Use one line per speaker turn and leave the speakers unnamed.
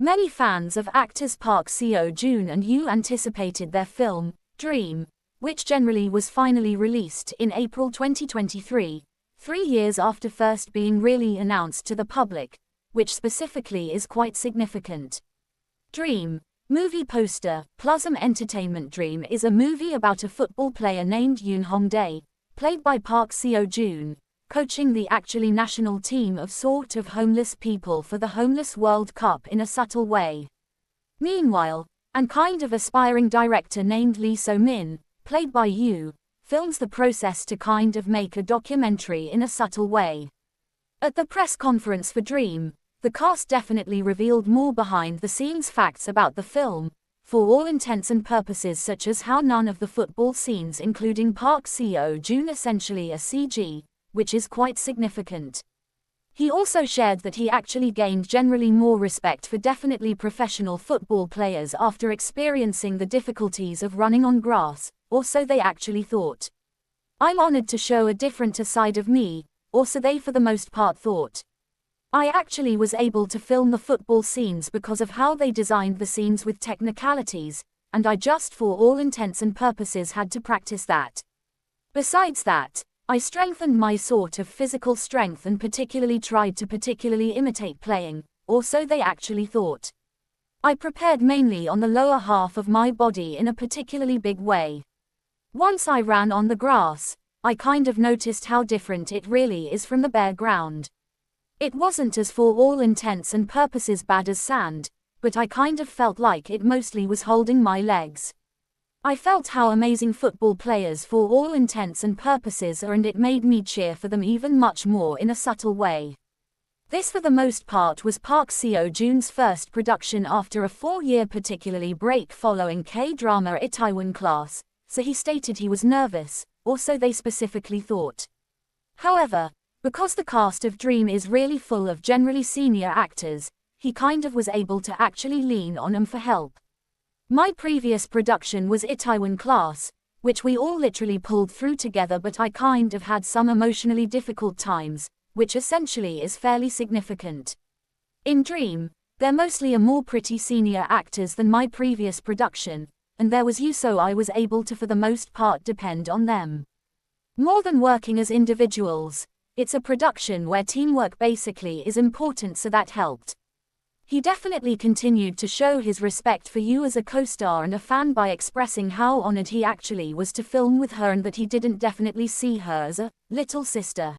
Many fans of actors Park Seo Joon and Yoo anticipated their film, Dream, which generally was finally released in April 2023, 3 years after first being really announced to the public, which specifically is quite significant. Dream, movie poster, Plusm Entertainment. Dream is a movie about a football player named Yoon Hongdae, played by Park Seo Joon, coaching the actually national team of sort of homeless people for the Homeless World Cup in a subtle way. Meanwhile, and kind of aspiring director named Lee So-min, played by Yoo, films the process to kind of make a documentary in a subtle way. At the press conference for Dream, the cast definitely revealed more behind-the-scenes facts about the film, for all intents and purposes, such as how none of the football scenes including Park Seo Joon essentially are CG, which is quite significant. He also shared that he actually gained generally more respect for definitely professional football players after experiencing the difficulties of running on grass, or so they actually thought. I'm honored to show a different side of me, or so they for the most part thought. I actually was able to film the football scenes because of how they designed the scenes with technicalities, and I just for all intents and purposes had to practice that. Besides that, I strengthened my sort of physical strength and particularly tried to particularly imitate playing, or so they actually thought. I prepared mainly on the lower half of my body in a particularly big way. Once I ran on the grass, I kind of noticed how different it really is from the bare ground. It wasn't as for all intents and purposes bad as sand, but I kind of felt like it mostly was holding my legs. I felt how amazing football players for all intents and purposes are, and it made me cheer for them even much more in a subtle way. This for the most part was Park Seo Joon's first production after a 4-year particularly break following K-drama Itaewon Class, so he stated he was nervous, or so they specifically thought. However, because the cast of Dream is really full of generally senior actors, he kind of was able to actually lean on them for help. My previous production was Itaewon Class, which we all literally pulled through together, but I kind of had some emotionally difficult times, which essentially is fairly significant. In Dream, they're mostly a more pretty senior actors than my previous production, and there was you, so I was able to for the most part depend on them. More than working as individuals, it's a production where teamwork basically is important, so that helped. He definitely continued to show his respect for you as a co-star and a fan by expressing how honored he actually was to film with her and that he didn't definitely see her as a little sister.